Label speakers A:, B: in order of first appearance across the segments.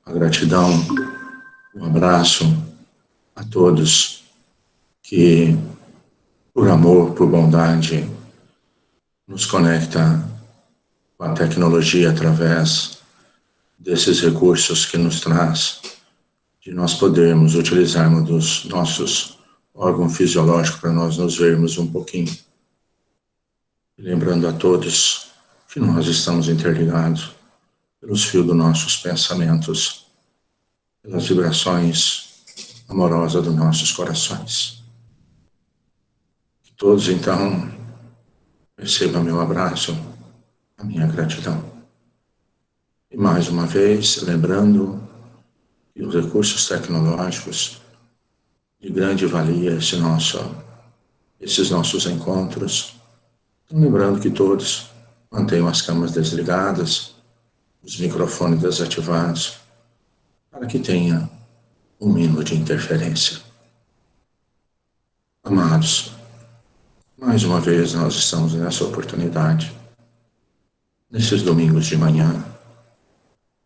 A: a gratidão, um abraço a todos que, por amor, por bondade, nos conecta com a tecnologia através desses recursos que nos traz, de nós podermos utilizarmos dos nossos órgãos fisiológicos para nós nos vermos um pouquinho. E lembrando a todos que nós estamos interligados pelos fios dos nossos pensamentos, pelas vibrações amorosas dos nossos corações. Que todos, então, recebam meu abraço, a minha gratidão. E mais uma vez, lembrando que os recursos tecnológicos de grande valia, esses nossos encontros, então, lembrando que todos mantenham as câmeras desligadas, os microfones desativados, para que tenha um mínimo de interferência. Amados, mais uma vez nós estamos nessa oportunidade, nesses domingos de manhã,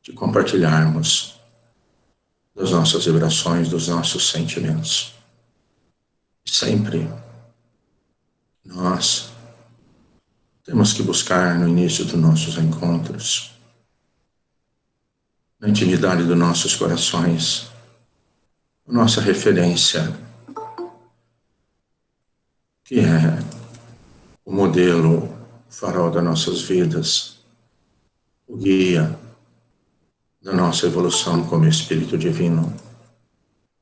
A: de compartilharmos das nossas vibrações, dos nossos sentimentos. Sempre nós temos que buscar no início dos nossos encontros, na intimidade dos nossos corações, a nossa referência, que é o modelo, o farol das nossas vidas, o guia da nossa evolução como Espírito Divino,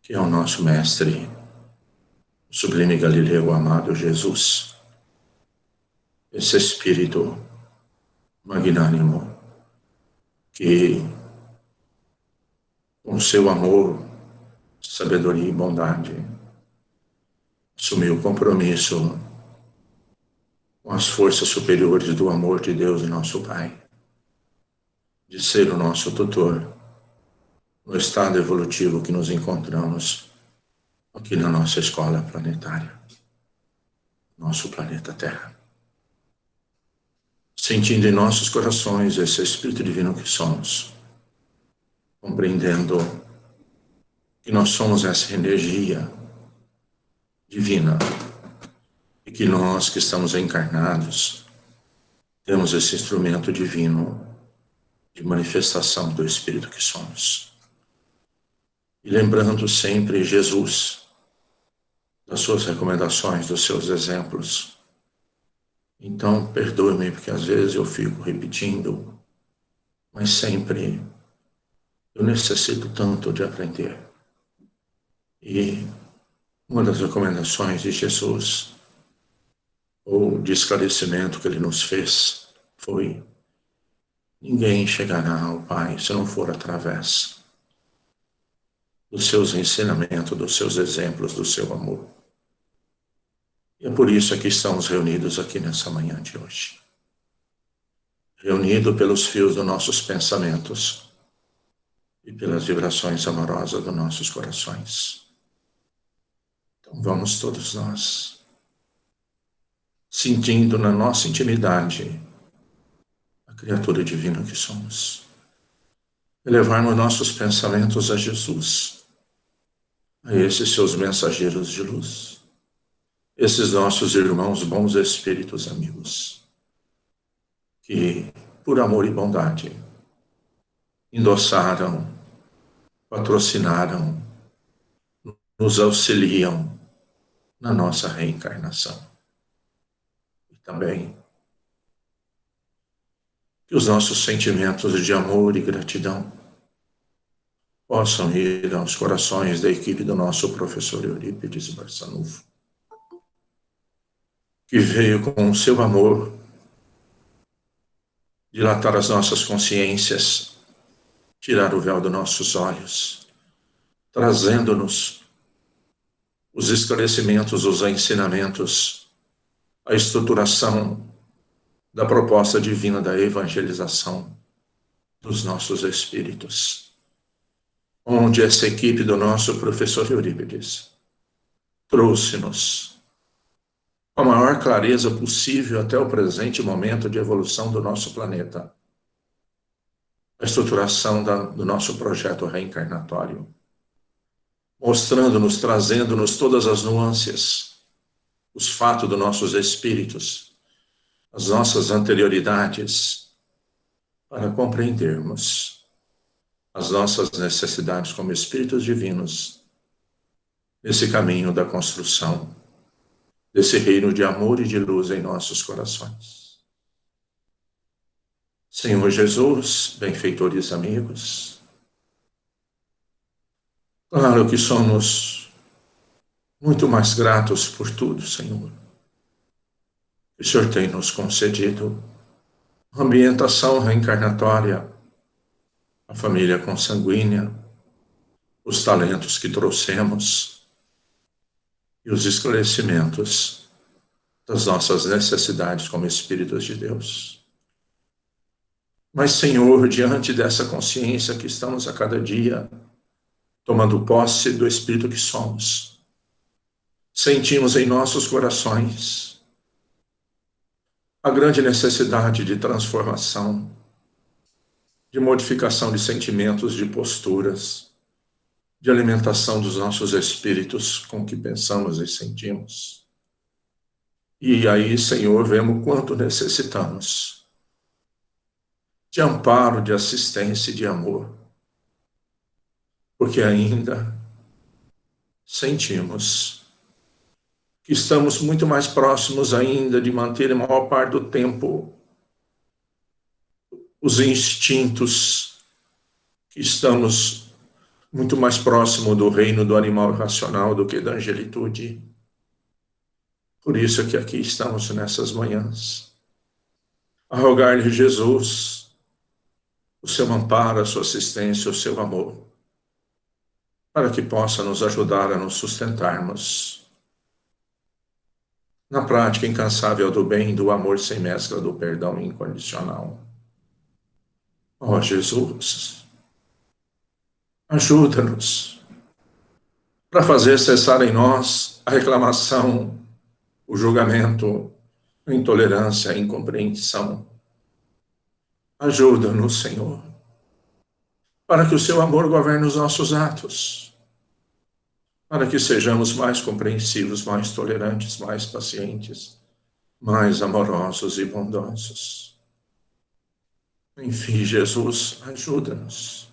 A: que é o nosso Mestre, o sublime Galileu amado Jesus, esse Espírito magnânimo que, com seu amor, sabedoria e bondade, assumiu o compromisso com as forças superiores do amor de Deus e nosso Pai, de ser o nosso tutor no estado evolutivo que nos encontramos aqui na nossa escola planetária, nosso planeta Terra. Sentindo em nossos corações esse Espírito Divino que somos, compreendendo que nós somos essa energia divina e que nós que estamos encarnados temos esse instrumento divino de manifestação do Espírito que somos. E lembrando sempre Jesus, das suas recomendações, dos seus exemplos. Então, perdoe-me, porque às vezes eu fico repetindo, mas sempre eu necessito tanto de aprender. E uma das recomendações de Jesus, ou de esclarecimento que ele nos fez, foi: ninguém chegará ao Pai se não for através dos seus ensinamentos, dos seus exemplos, do seu amor. E é por isso que estamos reunidos aqui nessa manhã de hoje. Reunidos pelos fios dos nossos pensamentos e pelas vibrações amorosas dos nossos corações. Então vamos todos nós, sentindo na nossa intimidade a criatura divina que somos, elevarmos nossos pensamentos a Jesus, a esses seus mensageiros de luz, esses nossos irmãos bons espíritos amigos, que, por amor e bondade, endossaram, patrocinaram, nos auxiliam na nossa reencarnação. E também que os nossos sentimentos de amor e gratidão possam ir aos corações da equipe do nosso professor Eurípides Barçanufo, que veio com o seu amor dilatar as nossas consciências, tirar o véu dos nossos olhos, trazendo-nos os esclarecimentos, os ensinamentos, a estruturação da proposta divina da evangelização dos nossos espíritos, onde essa equipe do nosso professor Eurípides trouxe-nos com a maior clareza possível até o presente momento de evolução do nosso planeta, a estruturação do nosso projeto reencarnatório, mostrando-nos, trazendo-nos todas as nuances, os fatos dos nossos espíritos, as nossas anterioridades, para compreendermos as nossas necessidades como espíritos divinos nesse caminho da construção desse reino de amor e de luz em nossos corações. Senhor Jesus, benfeitores amigos, claro que somos muito mais gratos por tudo, Senhor. O Senhor tem nos concedido uma ambientação reencarnatória, a família consanguínea, os talentos que trouxemos e os esclarecimentos das nossas necessidades como Espíritos de Deus. Mas, Senhor, diante dessa consciência que estamos a cada dia tomando posse do Espírito que somos, sentimos em nossos corações a grande necessidade de transformação, de modificação de sentimentos, de posturas, de alimentação dos nossos espíritos com o que pensamos e sentimos. E aí, Senhor, vemos quanto necessitamos de amparo, de assistência e de amor, porque ainda sentimos que estamos muito mais próximos ainda de manter a maior parte do tempo os instintos, que estamos muito mais próximo do reino do animal racional do que da angelitude. Por isso que aqui estamos nessas manhãs, a rogar-lhe Jesus o seu amparo, a sua assistência, o seu amor, para que possa nos ajudar a nos sustentarmos na prática incansável do bem, do amor sem mescla, do perdão incondicional. Ó Jesus, ajuda-nos para fazer cessar em nós a reclamação, o julgamento, a intolerância, a incompreensão. Ajuda-nos, Senhor, para que o seu amor governe os nossos atos, para que sejamos mais compreensivos, mais tolerantes, mais pacientes, mais amorosos e bondosos. Enfim, Jesus, ajuda-nos,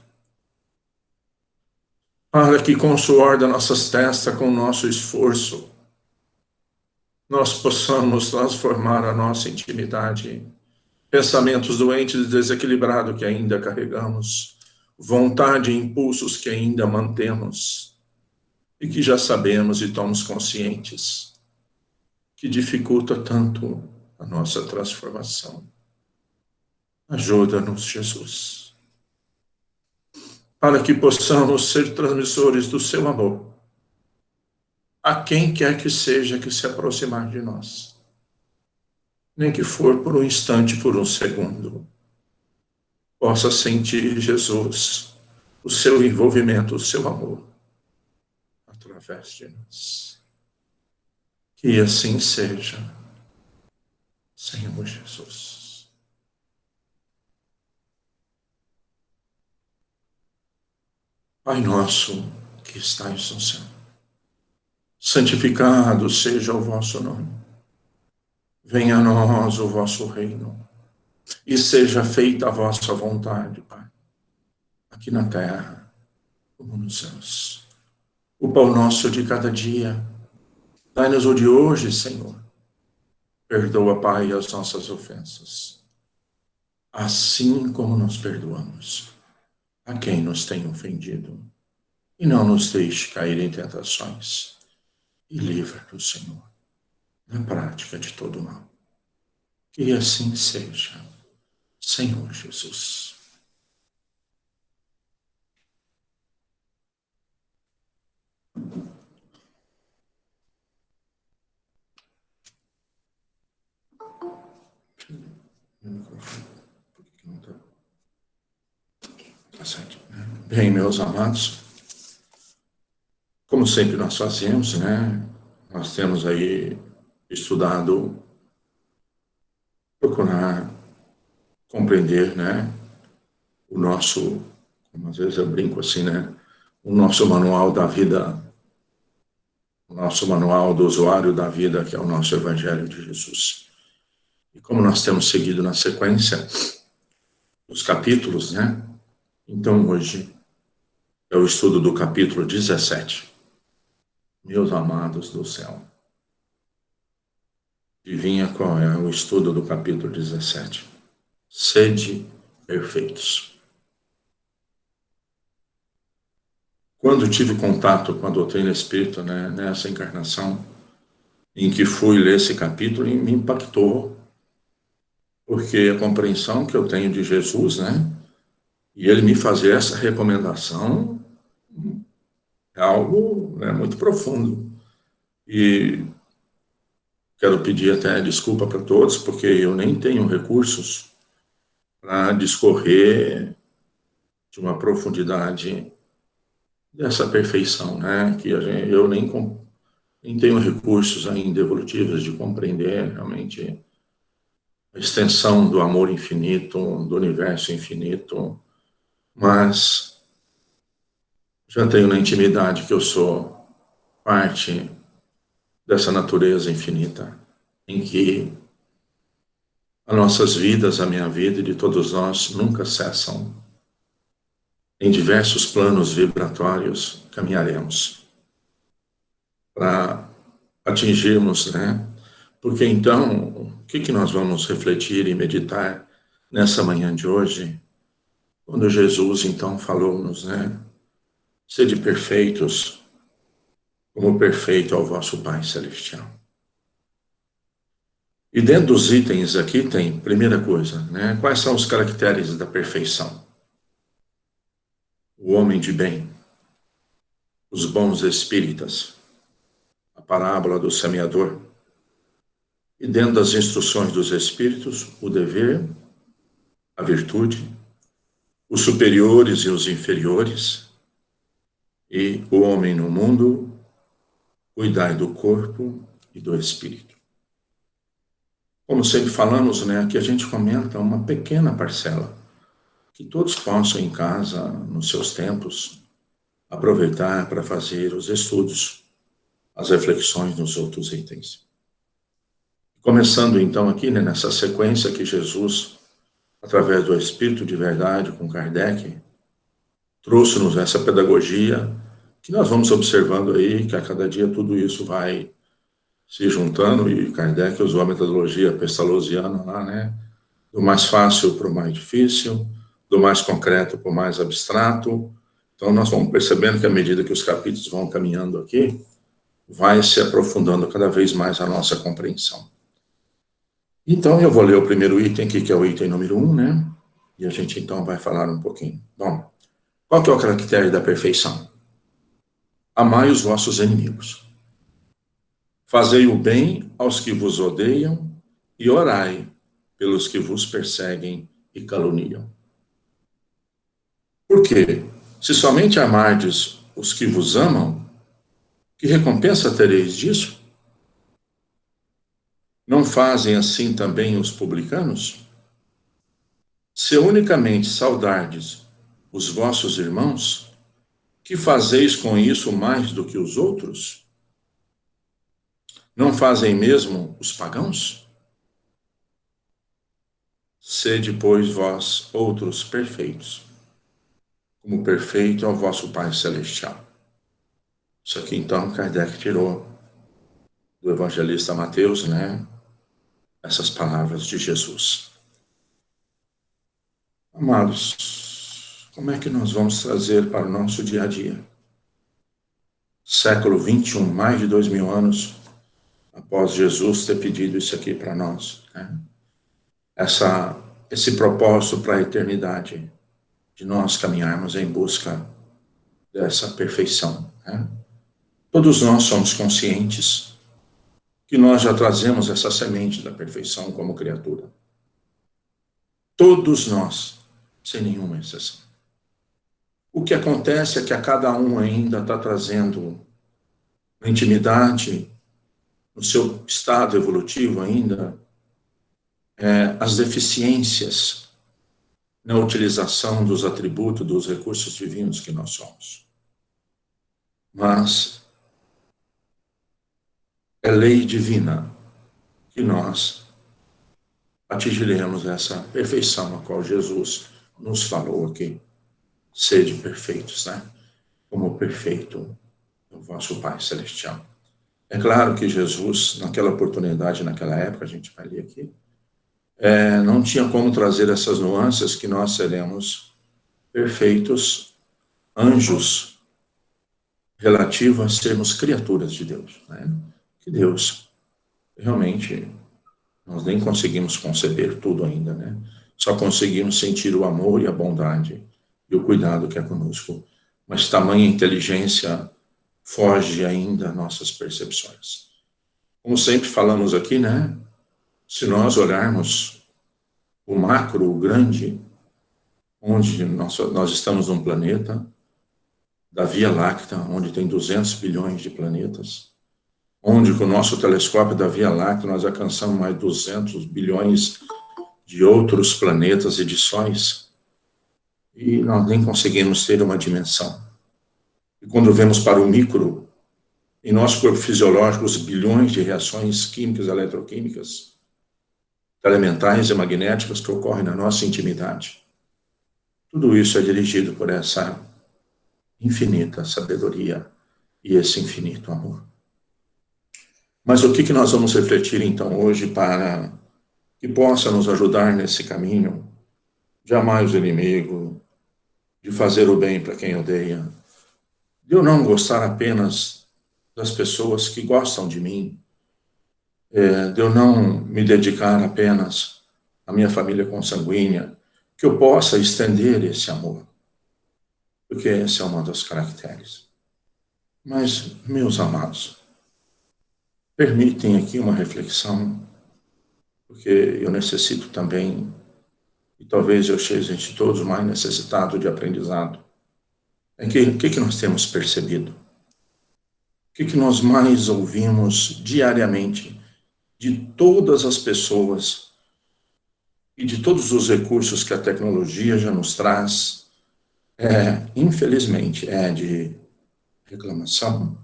A: para que com o suor das nossas testas, com o nosso esforço, nós possamos transformar a nossa intimidade, pensamentos doentes e desequilibrados que ainda carregamos, vontade e impulsos que ainda mantemos e que já sabemos e estamos conscientes que dificulta tanto a nossa transformação. Ajuda-nos, Jesus, para que possamos ser transmissores do seu amor a quem quer que seja que se aproximar de nós, nem que for por um instante, por um segundo, possa sentir, Jesus, o seu envolvimento, o seu amor, através de nós. Que assim seja, Senhor Jesus. Pai nosso que estais no céu, santificado seja o vosso nome. Venha a nós o vosso reino e seja feita a vossa vontade, Pai, aqui na terra como nos céus. O pão nosso de cada dia, dai-nos o de hoje, Senhor. Perdoa, Pai, as nossas ofensas, assim como nós perdoamos a quem nos tem ofendido. E não nos deixe cair em tentações. E livra-nos, Senhor, na prática de todo o mal. Que assim seja, Senhor Jesus. Bem, meus amados, como sempre nós fazemos, né? Nós temos aí estudado, procurar compreender, né? o nosso, como às vezes eu brinco assim, né? O nosso manual da vida, o nosso manual do usuário da vida, que é o nosso Evangelho de Jesus. E como nós temos seguido na sequência os capítulos, né? Então hoje é o estudo do capítulo 17. Meus amados do céu. Adivinha qual é o estudo do capítulo 17? Sede perfeitos. Quando tive contato com a doutrina espírita, né, nessa encarnação, em que fui ler esse capítulo, me impactou, porque a compreensão que eu tenho de Jesus, né, e ele me fazer essa recomendação é algo, né, muito profundo. E quero pedir até desculpa para todos, porque eu nem tenho recursos para discorrer de uma profundidade dessa perfeição, né, que eu nem tenho recursos ainda evolutivos de compreender realmente a extensão do amor infinito, do universo infinito, mas já tenho na intimidade que eu sou parte dessa natureza infinita, em que as nossas vidas, a minha vida e de todos nós nunca cessam. Em diversos planos vibratórios caminharemos para atingirmos, né? Porque então, o que nós vamos refletir e meditar nessa manhã de hoje? Quando Jesus então falou-nos, né? Sede perfeitos, como perfeito é o vosso Pai Celestial. E dentro dos itens aqui tem, primeira coisa, né? Quais são os caracteres da perfeição? O homem de bem, os bons espíritas, a parábola do semeador. E dentro das instruções dos espíritos, o dever, a virtude, os superiores e os inferiores, e o homem no mundo, cuidai do corpo e do espírito. Como sempre falamos, né, aqui a gente comenta uma pequena parcela, que todos possam em casa, nos seus tempos, aproveitar para fazer os estudos, as reflexões nos outros itens. Começando então aqui, né, nessa sequência que Jesus, através do Espírito de Verdade com Kardec, trouxe-nos essa pedagogia que nós vamos observando aí, que a cada dia tudo isso vai se juntando, e Kardec usou a metodologia pestalozziana lá, né, do mais fácil para o mais difícil, do mais concreto para o mais abstrato. Então nós vamos percebendo que à medida que os capítulos vão caminhando aqui, vai se aprofundando cada vez mais a nossa compreensão. Então eu vou ler o primeiro item aqui, que é o item número 1, né? E a gente então vai falar um pouquinho. Bom, qual que é o caractere da perfeição? Amai os vossos inimigos. Fazei o bem aos que vos odeiam e orai pelos que vos perseguem e caluniam. Por quê? Se somente amardes os que vos amam, que recompensa tereis disso? Não fazem assim também os publicanos? Se unicamente saudardes os vossos irmãos, que fazeis com isso mais do que os outros? Não fazem mesmo os pagãos? Sede, pois, vós outros perfeitos, como perfeito é o vosso Pai Celestial. Isso aqui, então, Kardec tirou do evangelista Mateus, né? Essas palavras de Jesus. Amados, como é que nós vamos trazer para o nosso dia a dia? Século 21, mais de 2000 anos após Jesus ter pedido isso aqui para nós, né? Esse propósito para a eternidade, de nós caminharmos em busca dessa perfeição, né? Todos nós somos conscientes que nós já trazemos essa semente da perfeição como criatura. Todos nós, sem nenhuma exceção. O que acontece é que a cada um ainda está trazendo na intimidade, no seu estado evolutivo ainda, as deficiências na utilização dos atributos, dos recursos divinos que nós somos. Mas é lei divina que nós atingiremos essa perfeição a qual Jesus nos falou aqui. Sede perfeitos, né? Como perfeito é o vosso Pai Celestial. É claro que Jesus, naquela oportunidade, naquela época, a gente vai ler aqui, não tinha como trazer essas nuances que nós seremos perfeitos anjos relativo a sermos criaturas de Deus, né? Que Deus, realmente, nós nem conseguimos conceber tudo ainda, né? Só conseguimos sentir o amor e a bondade e o cuidado que é conosco. Mas tamanha inteligência foge ainda às nossas percepções. Como sempre falamos aqui, né? Se nós olharmos o macro, o grande, onde nós estamos num planeta, da Via Láctea, onde tem 200 bilhões de planetas, onde com o nosso telescópio da Via Láctea nós alcançamos mais 200 bilhões de outros planetas e de sóis, e nós nem conseguimos ter uma dimensão. E quando vemos para o micro, em nosso corpo fisiológico, os bilhões de reações químicas, eletroquímicas, elementais e magnéticas que ocorrem na nossa intimidade. Tudo isso é dirigido por essa infinita sabedoria e esse infinito amor. Mas o que nós vamos refletir então hoje para que possa nos ajudar nesse caminho de amar os inimigos, de fazer o bem para quem odeia, de eu não gostar apenas das pessoas que gostam de mim, de eu não me dedicar apenas à minha família consanguínea, que eu possa estender esse amor, porque esse é uma das caracteres. Mas, meus amados, permitem aqui uma reflexão, porque eu necessito também, e talvez eu seja de todos mais necessitado de aprendizado. O que nós temos percebido? O que nós mais ouvimos diariamente de todas as pessoas e de todos os recursos que a tecnologia já nos traz? Infelizmente, é de reclamação,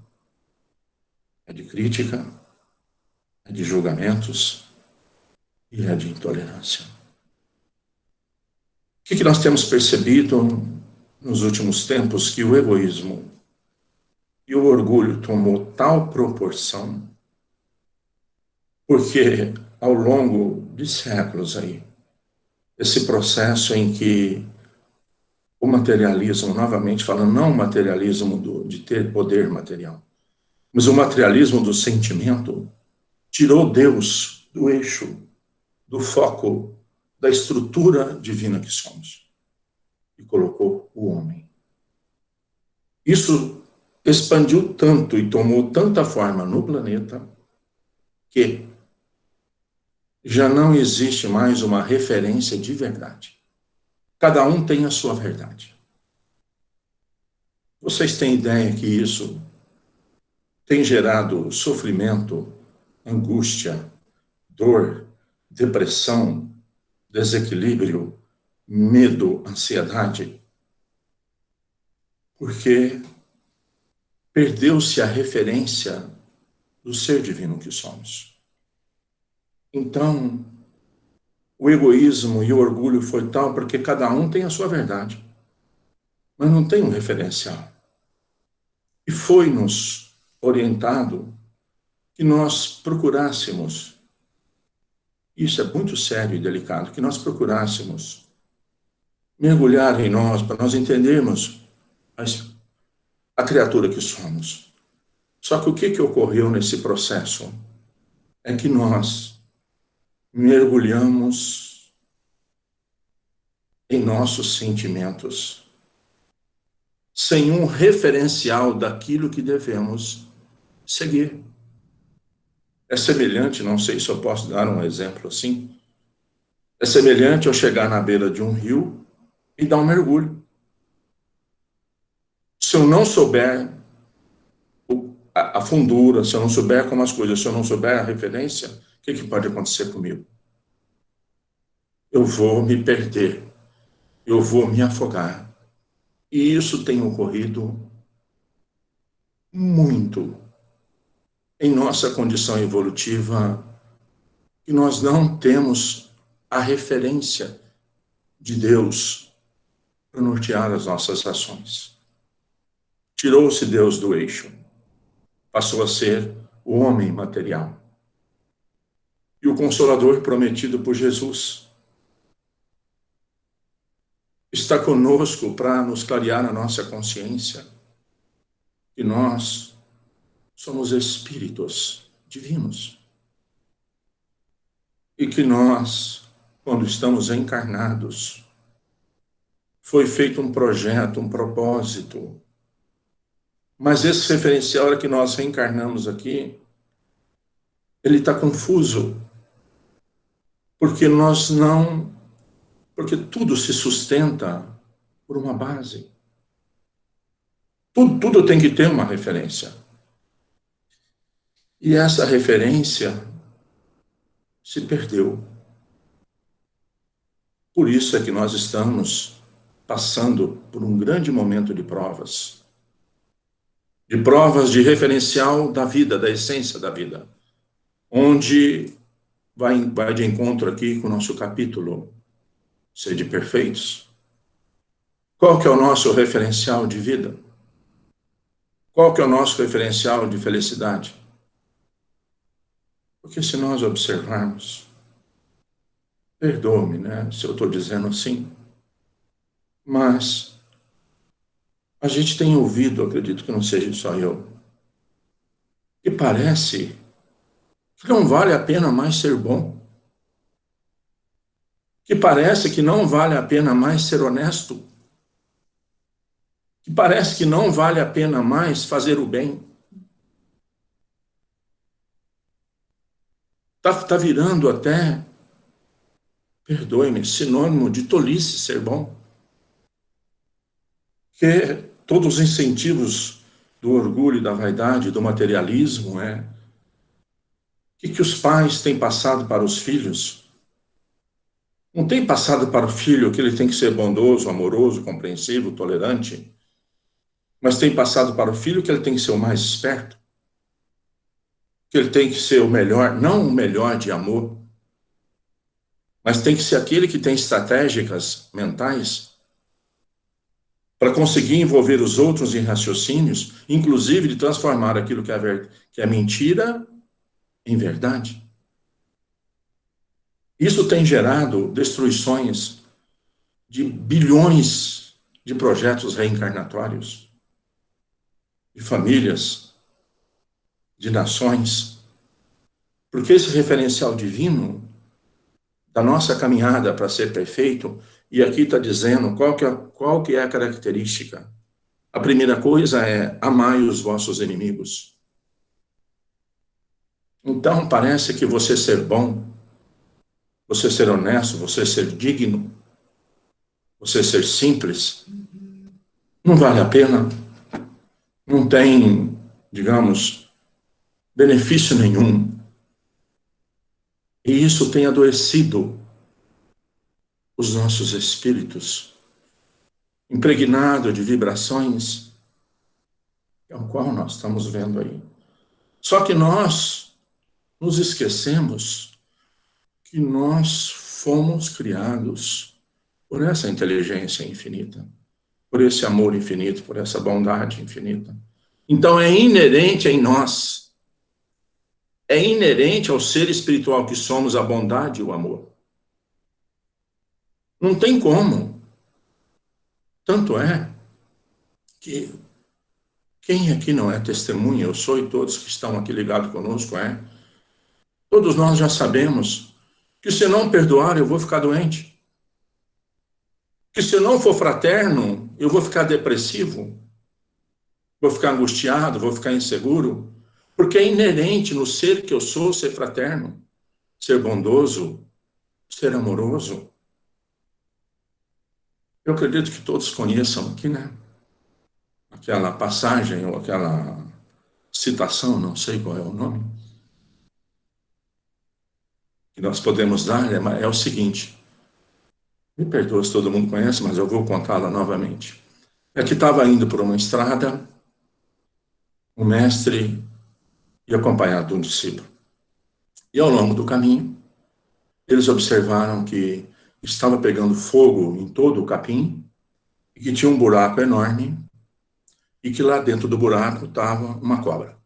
A: é de crítica, é de julgamentos e é de intolerância. O que nós temos percebido nos últimos tempos? Que o egoísmo e o orgulho tomou tal proporção, porque ao longo de séculos aí, esse processo em que o materialismo, novamente falando, não o materialismo de ter poder material, mas o materialismo do sentimento, tirou Deus do eixo, do foco, da estrutura divina que somos, e colocou o homem. Isso expandiu tanto e tomou tanta forma no planeta que já não existe mais uma referência de verdade. Cada um tem a sua verdade. Vocês têm ideia que isso tem gerado sofrimento, angústia, dor, depressão, desequilíbrio, medo, ansiedade? Porque perdeu-se a referência do ser divino que somos. Então, o egoísmo e o orgulho foi tal porque cada um tem a sua verdade, mas não tem um referencial. E foi-nos orientado que nós procurássemos, isso é muito sério e delicado, que nós procurássemos mergulhar em nós para nós entendermos a criatura que somos. Só que o que ocorreu nesse processo é que nós mergulhamos em nossos sentimentos sem um referencial daquilo que devemos seguir. É semelhante, não sei se eu posso dar um exemplo assim, é semelhante eu chegar na beira de um rio e dar um mergulho. Se eu não souber a fundura, se eu não souber como as coisas, se eu não souber a referência, o que pode acontecer comigo? Eu vou me perder eu vou me afogar. E isso tem ocorrido muito em nossa condição evolutiva, que nós não temos a referência de Deus para nortear as nossas ações. Tirou-se Deus do eixo, passou a ser o homem material. E o Consolador prometido por Jesus está conosco para nos clarear a nossa consciência que nós somos espíritos divinos e que nós, quando estamos encarnados, foi feito um projeto, um propósito. Mas esse referencial, a hora que nós reencarnamos aqui, ele está confuso, porque nós não, porque tudo se sustenta por uma base. Tudo tem que ter uma referência. E essa referência se perdeu. Por isso é que nós estamos passando por um grande momento de provas de referencial da vida, da essência da vida, onde vai de encontro aqui com o nosso capítulo, Sede Perfeitos. Qual que é o nosso referencial de vida? Qual que é o nosso referencial de felicidade? Porque se nós observarmos, perdoe-me, né, se eu estou dizendo assim, mas a gente tem ouvido, acredito que não seja só eu, que parece que não vale a pena mais ser bom, que parece que não vale a pena mais ser honesto, que parece que não vale a pena mais fazer o bem. Tá virando até, perdoe-me, sinônimo de tolice ser bom. Que todos os incentivos do orgulho, da vaidade, do materialismo, que os pais têm passado para os filhos? Não tem passado para o filho que ele tem que ser bondoso, amoroso, compreensivo, tolerante, mas tem passado para o filho que ele tem que ser o mais esperto, que ele tem que ser o melhor, não o melhor de amor, mas tem que ser aquele que tem estratégicas mentais para conseguir envolver os outros em raciocínios, inclusive de transformar aquilo que é mentira em verdade. Isso tem gerado destruições de bilhões de projetos reencarnatórios, de famílias, de nações, porque esse referencial divino da nossa caminhada para ser perfeito, e aqui está dizendo qual que é a característica. A primeira coisa é amai os vossos inimigos. Então parece que você ser bom, você ser honesto, você ser digno, você ser simples, não vale a pena, não tem, digamos, benefício nenhum. E isso tem adoecido os nossos espíritos, impregnado de vibrações, é o qual nós estamos vendo aí. Só que nós nos esquecemos que nós fomos criados por essa inteligência infinita, por esse amor infinito, por essa bondade infinita. Então é inerente em nós, é inerente ao ser espiritual que somos a bondade e o amor. Não tem como. Tanto é que quem aqui não é testemunha, eu sou e todos que estão aqui ligados conosco, todos nós já sabemos que se não perdoar eu vou ficar doente, que se eu não for fraterno eu vou ficar depressivo, vou ficar angustiado, vou ficar inseguro, porque é inerente no ser que eu sou ser fraterno, ser bondoso, ser amoroso. Eu acredito que todos conheçam aqui, né? Aquela passagem ou aquela citação, não sei qual é o nome, que nós podemos dar é o seguinte: Me perdoa se todo mundo conhece, mas eu vou contá-la novamente. É que estava indo por uma estrada, o mestre e acompanhado de um discípulo. E ao longo do caminho, eles observaram que estava pegando fogo em todo o capim e que tinha um buraco enorme e que lá dentro do buraco estava uma cobra.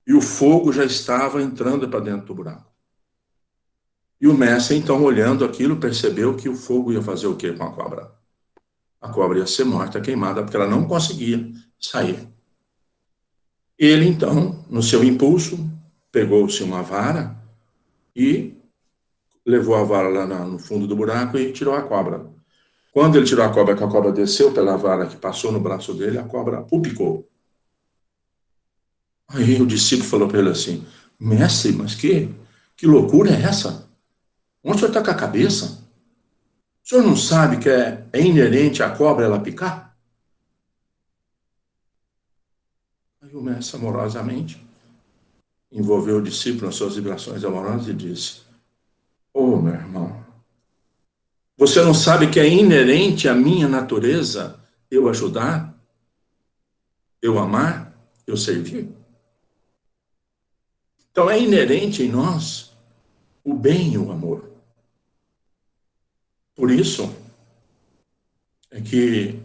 A: E o fogo já estava entrando para dentro do buraco. E o mestre, então, olhando aquilo, percebeu que o fogo ia fazer o quê com a cobra? A cobra ia ser morta, queimada, porque ela não conseguia sair. Ele, então, no seu impulso, pegou-se uma vara e levou a vara lá no fundo do buraco e tirou a cobra. Quando ele tirou a cobra, que a cobra desceu pela vara que passou no braço dele, a cobra o picou. Aí o discípulo falou para ele assim: Mestre, mas que loucura é essa? Onde o senhor está com a cabeça? O senhor não sabe que é inerente à cobra ela picar? Aí o mestre, amorosamente, envolveu o discípulo nas suas vibrações amorosas e disse: Ô, meu irmão, você não sabe que é inerente à minha natureza eu ajudar, eu amar, eu servir? Então é inerente em nós o bem e o amor. Por isso é que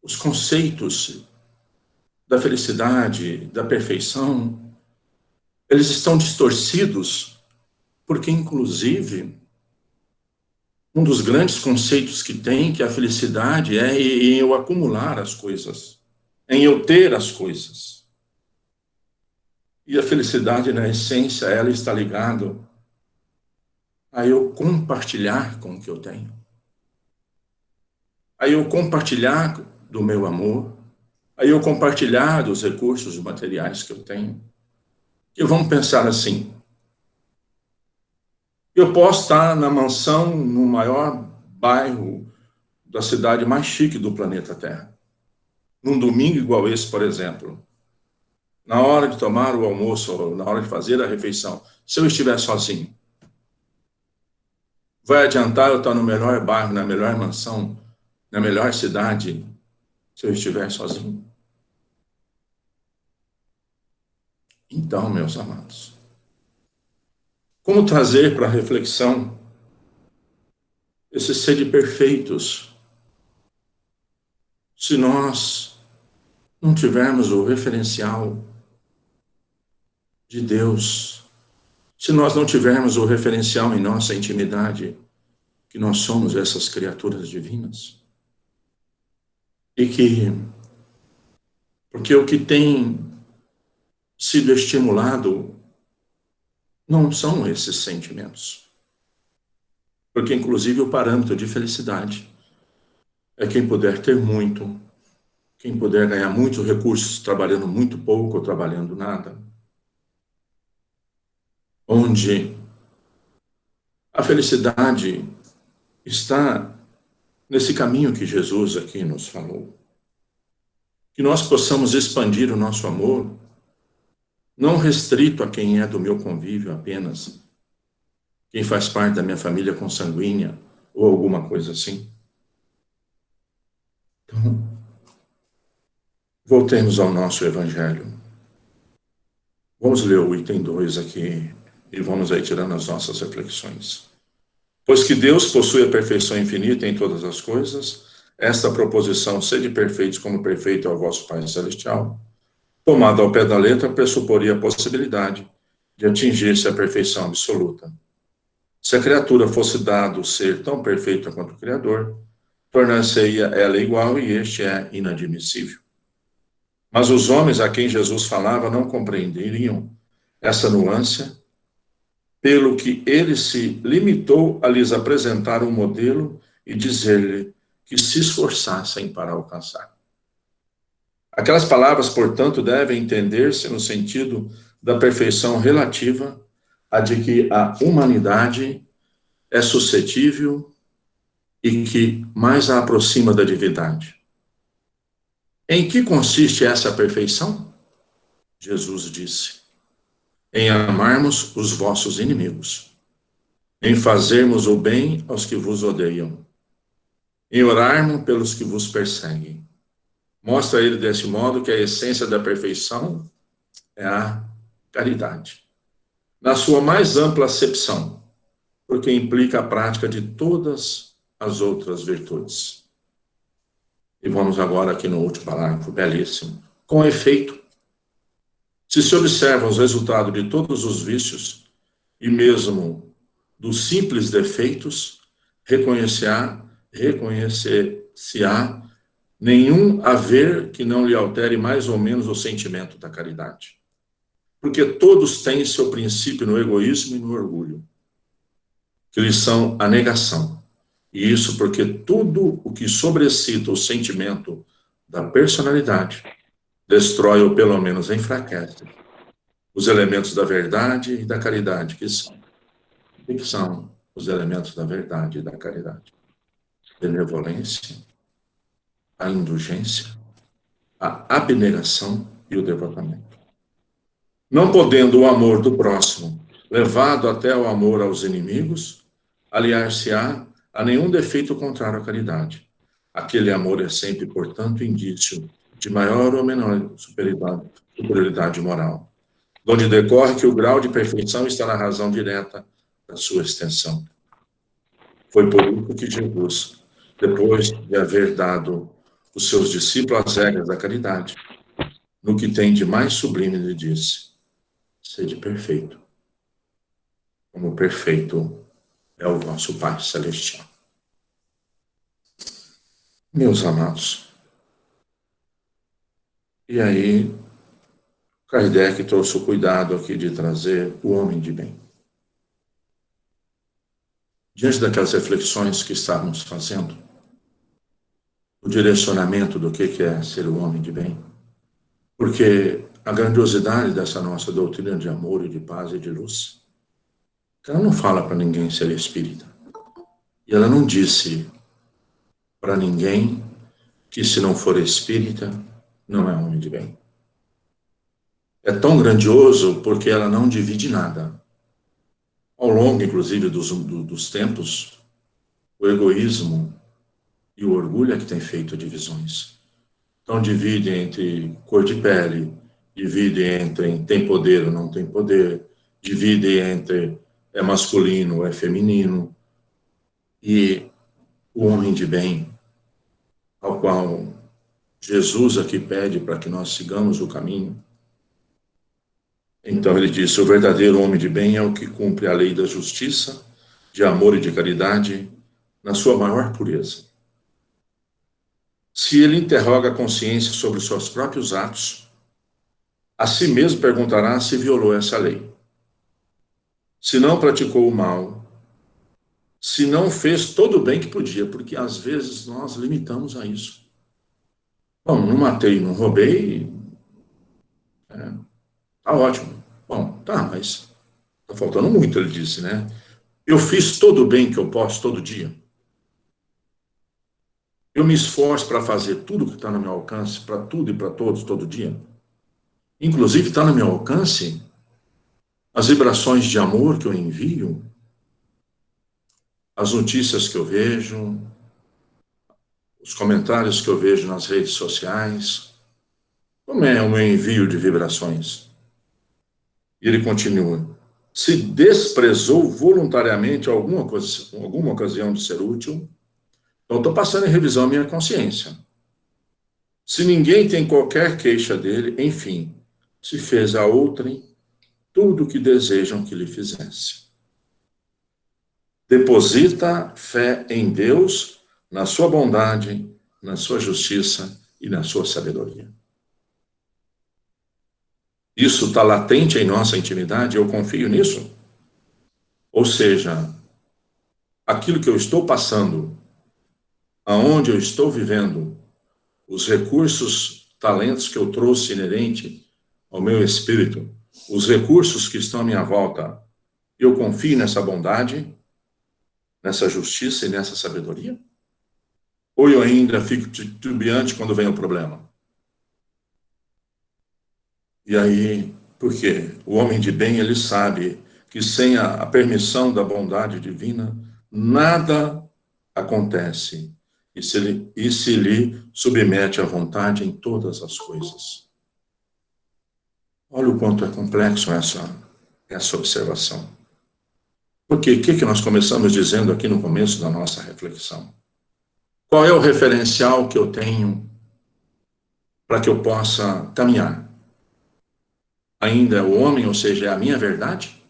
A: os conceitos da felicidade, da perfeição, eles estão distorcidos, porque, inclusive, um dos grandes conceitos que tem, que a felicidade é em eu acumular as coisas, em eu ter as coisas. E a felicidade, na essência, ela está ligada a eu compartilhar com o que eu tenho, a eu compartilhar do meu amor, a eu compartilhar dos recursos materiais que eu tenho. E vamos pensar assim: eu posso estar na mansão, no maior bairro da cidade mais chique do planeta Terra, num domingo igual esse, por exemplo, na hora de tomar o almoço, ou na hora de fazer a refeição, se eu estiver sozinho, vai adiantar eu estar no melhor bairro, na melhor mansão, na melhor cidade, se eu estiver sozinho? Então, meus amados, como trazer para a reflexão esse ser de perfeitos se nós não tivermos o referencial de Deus, se nós não tivermos o referencial em nossa intimidade, que nós somos essas criaturas divinas? E que, porque o que tem sido estimulado não são esses sentimentos. Porque, inclusive, o parâmetro de felicidade é quem puder ter muito, quem puder ganhar muitos recursos trabalhando muito pouco ou trabalhando nada. Onde a felicidade está nesse caminho que Jesus aqui nos falou. Que nós possamos expandir o nosso amor, não restrito a quem é do meu convívio apenas, quem faz parte da minha família consanguínea ou alguma coisa assim. Então, voltemos ao nosso Evangelho. Vamos ler o item 2 aqui e vamos aí tirando as nossas reflexões. Pois que Deus possui a perfeição infinita em todas as coisas, esta proposição, sede perfeitos como perfeito é o vosso Pai Celestial, tomada ao pé da letra, pressuporia a possibilidade de atingir-se a perfeição absoluta. Se a criatura fosse dado ser tão perfeita quanto o Criador, tornar-se-ia ela igual e este é inadmissível. Mas os homens a quem Jesus falava não compreenderiam essa nuance, pelo que ele se limitou a lhes apresentar um modelo e dizer-lhe que se esforçassem para alcançar. Aquelas palavras, portanto, devem entender-se no sentido da perfeição relativa a de que a humanidade é suscetível e que mais a aproxima da divindade. Em que consiste essa perfeição? Jesus disse: em amarmos os vossos inimigos. em fazermos o bem aos que vos odeiam, em orarmos pelos que vos perseguem. Mostra ele desse modo que a essência da perfeição é a caridade, na sua mais ampla acepção, porque implica a prática de todas as outras virtudes. E vamos agora aqui no último parágrafo, belíssimo. Com efeito, se se observam os resultados de todos os vícios, e mesmo dos simples defeitos, reconhecer-se-á nenhum haver que não lhe altere mais ou menos o sentimento da caridade. Porque todos têm seu princípio no egoísmo e no orgulho, que lhes são a negação. E isso porque tudo o que sobrecita o sentimento da personalidade destrói ou pelo menos enfraquece os elementos da verdade e da caridade, que são os elementos da verdade e da caridade. Benevolência, a indulgência, a abnegação e o devotamento. Não podendo o amor do próximo, levado até o amor aos inimigos, aliar-se-á a nenhum defeito contrário à caridade. Aquele amor é sempre, portanto, indício de maior ou menor superioridade moral, onde decorre que o grau de perfeição está na razão direta da sua extensão. Foi por isso que Jesus, depois de haver dado os seus discípulos as regras da caridade, no que tem de mais sublime, lhe disse: sede perfeito, como perfeito é o vosso Pai Celestial. Meus amados, e aí Kardec trouxe o cuidado aqui de trazer o homem de bem. Diante daquelas reflexões que estávamos fazendo, o direcionamento do que é ser o homem de bem, porque a grandiosidade dessa nossa doutrina de amor e de paz e de luz, ela não fala para ninguém ser espírita. E ela não disse para ninguém que se não for espírita, não é homem de bem. É tão grandioso porque ela não divide nada. Ao longo, inclusive, dos tempos, o egoísmo e o orgulho é que tem feito divisões. Então, divide entre cor de pele, divide entre tem poder ou não tem poder, divide entre é masculino ou é feminino. E o homem de bem, ao qual Jesus aqui pede para que nós sigamos o caminho. Então ele disse: o verdadeiro homem de bem é o que cumpre a lei da justiça, de amor e de caridade, na sua maior pureza. Se ele interroga a consciência sobre os seus próprios atos, a si mesmo perguntará se violou essa lei. Se não praticou o mal, se não fez todo o bem que podia, porque às vezes nós limitamos a isso. Bom, não matei, não roubei, tá ótimo. Bom, tá, mas tá faltando muito, ele disse, né? Eu fiz todo o bem que eu posso todo dia. Eu me esforço para fazer tudo que está no meu alcance, para tudo e para todos, todo dia. Inclusive, está no meu alcance as vibrações de amor que eu envio, as notícias que eu vejo, os comentários que eu vejo nas redes sociais. Como é o meu envio de vibrações? E ele continua: se desprezou voluntariamente alguma ocasião de ser útil, então estou passando em revisão a minha consciência. Se ninguém tem qualquer queixa dele, enfim, se fez a outrem tudo o que desejam que lhe fizesse. Deposita fé em Deus, na sua bondade, na sua justiça e na sua sabedoria. Isso está latente em nossa intimidade, eu confio nisso? Ou seja, aquilo que eu estou passando, aonde eu estou vivendo, os recursos, talentos que eu trouxe inerente ao meu espírito, os recursos que estão à minha volta, eu confio nessa bondade, nessa justiça e nessa sabedoria? Ou eu ainda fico titubeante quando vem o problema? E aí, por quê? O homem de bem, ele sabe que sem a permissão da bondade divina, nada acontece e se lhe submete à vontade em todas as coisas. Olha o quanto é complexo essa observação. Porque o que nós começamos dizendo aqui no começo da nossa reflexão? Qual é o referencial que eu tenho para que eu possa caminhar? Ainda é o homem, ou seja, é a minha verdade?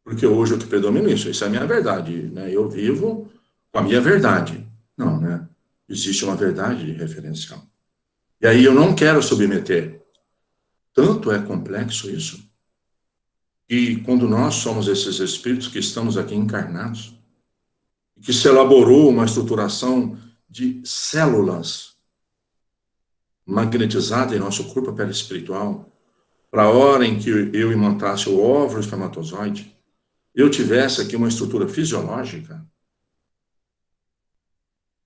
A: Porque hoje o que predomina é isso é a minha verdade, né? Eu vivo com a minha verdade. Não, né? Existe uma verdade de referencial. E aí eu não quero submeter. Tanto é complexo isso. E quando nós somos esses espíritos que estamos aqui encarnados, que se elaborou uma estruturação de células magnetizada em nosso corpo perispiritual, para a hora em que eu imantasse o óvulo espermatozoide, eu tivesse aqui uma estrutura fisiológica,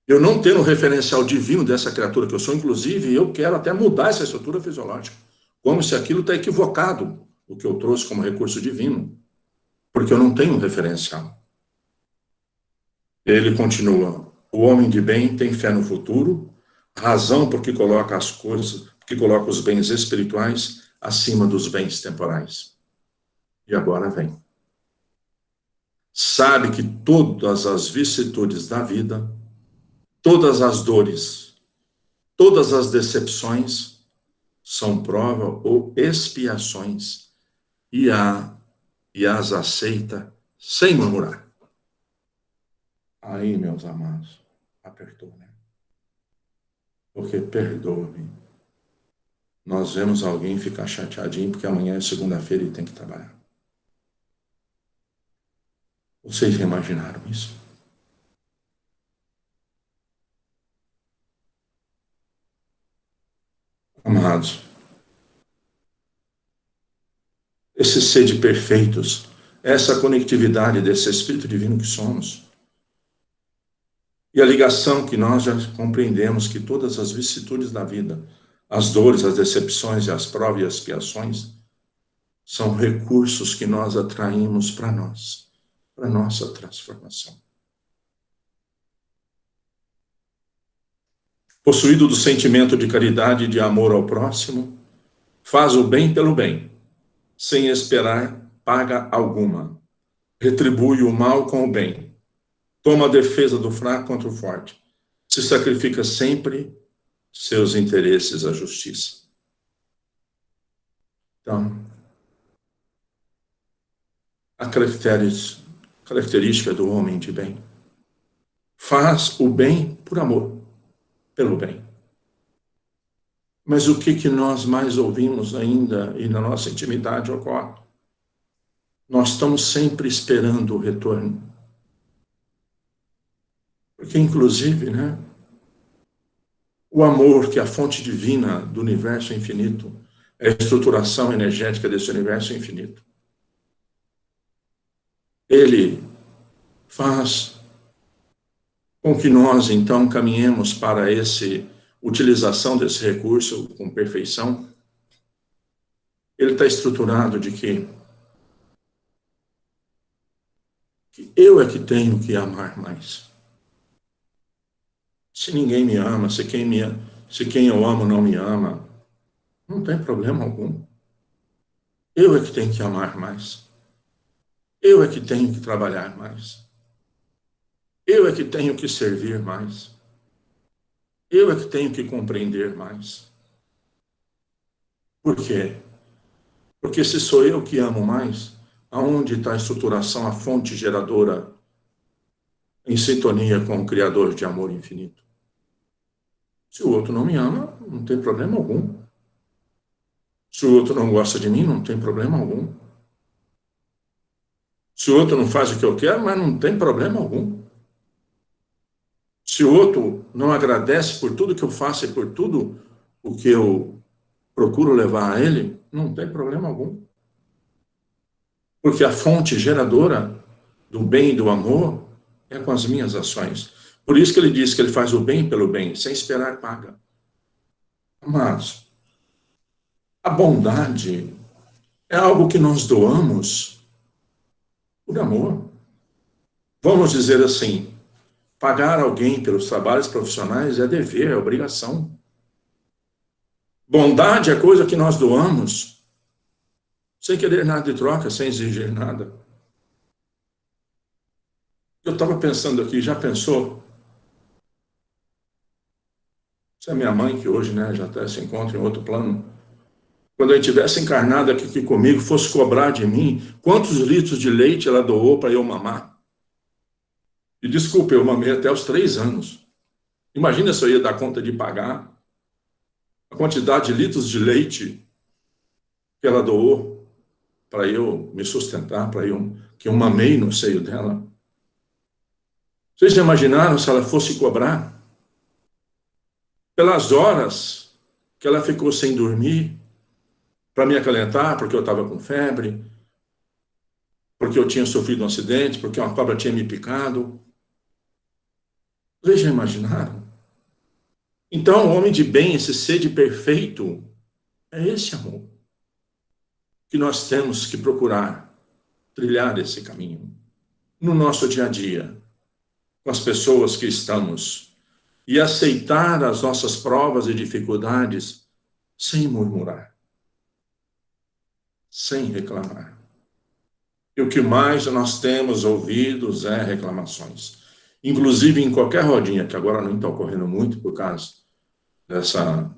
A: eu não tendo o referencial divino dessa criatura que eu sou, inclusive, eu quero até mudar essa estrutura fisiológica, como se aquilo está equivocado, o que eu trouxe como recurso divino, porque eu não tenho um referencial. Ele continua, o homem de bem tem fé no futuro, razão porque coloca as coisas, porque coloca os bens espirituais acima dos bens temporais. E agora vem. Sabe que todas as vicissitudes da vida, todas as dores, todas as decepções são prova ou expiações e as aceita sem murmurar. Aí, meus amados, apertou, né? Porque perdoa-me. Nós vemos alguém ficar chateadinho porque amanhã é segunda-feira e tem que trabalhar. Vocês já imaginaram isso? Amados, esse ser de perfeitos, essa conectividade desse Espírito Divino que somos, e a ligação que nós já compreendemos que todas as vicissitudes da vida, as dores, as decepções e as provas e as expiações, são recursos que nós atraímos para nós, para nossa transformação. Possuído do sentimento de caridade e de amor ao próximo, faz o bem pelo bem, sem esperar paga alguma. Retribui o mal com o bem. Toma a defesa do fraco contra o forte. Se sacrifica sempre seus interesses à justiça. Então, a característica do homem de bem faz o bem por amor, pelo bem. Mas o que nós mais ouvimos ainda e na nossa intimidade ocorre? Nós estamos sempre esperando o retorno. Porque, inclusive, né, o amor, que é a fonte divina do universo infinito, é a estruturação energética desse universo infinito. Ele faz com que nós, então, caminhemos para essa utilização desse recurso com perfeição. Ele está estruturado de que eu é que tenho que amar mais. Se ninguém me ama, se quem eu amo não me ama, não tem problema algum. Eu é que tenho que amar mais. Eu é que tenho que trabalhar mais. Eu é que tenho que servir mais. Eu é que tenho que compreender mais. Por quê? Porque se sou eu que amo mais, aonde está a estruturação, a fonte geradora em sintonia com o Criador de amor infinito? Se o outro não me ama, não tem problema algum. Se o outro não gosta de mim, não tem problema algum. Se o outro não faz o que eu quero, mas não tem problema algum. Se o outro não agradece por tudo que eu faço e por tudo o que eu procuro levar a ele, não tem problema algum. Porque a fonte geradora do bem e do amor é com as minhas ações. Por isso que ele diz que ele faz o bem pelo bem, sem esperar paga. Amados, a bondade é algo que nós doamos por amor. Vamos dizer assim, pagar alguém pelos trabalhos profissionais é dever, é obrigação. Bondade é coisa que nós doamos, sem querer nada de troca, sem exigir nada. Eu estava pensando aqui, já pensou? Se a minha mãe, que hoje, né, já até se encontra em outro plano, quando ela tivesse encarnado aqui comigo, fosse cobrar de mim quantos litros de leite ela doou para eu mamar. E desculpe, eu mamei até os 3 anos. Imagina se eu ia dar conta de pagar a quantidade de litros de leite que ela doou para eu me sustentar, que eu mamei no seio dela. Vocês já imaginaram se ela fosse cobrar pelas horas que ela ficou sem dormir para me acalentar, porque eu estava com febre, porque eu tinha sofrido um acidente, porque uma cobra tinha me picado? Vocês já imaginaram? Então, o homem de bem, esse sede perfeito, é esse amor que nós temos que procurar trilhar esse caminho no nosso dia a dia, com as pessoas que estamos, e aceitar as nossas provas e dificuldades sem murmurar, sem reclamar. E o que mais nós temos ouvidos é reclamações. Inclusive em qualquer rodinha, que agora não está ocorrendo muito por causa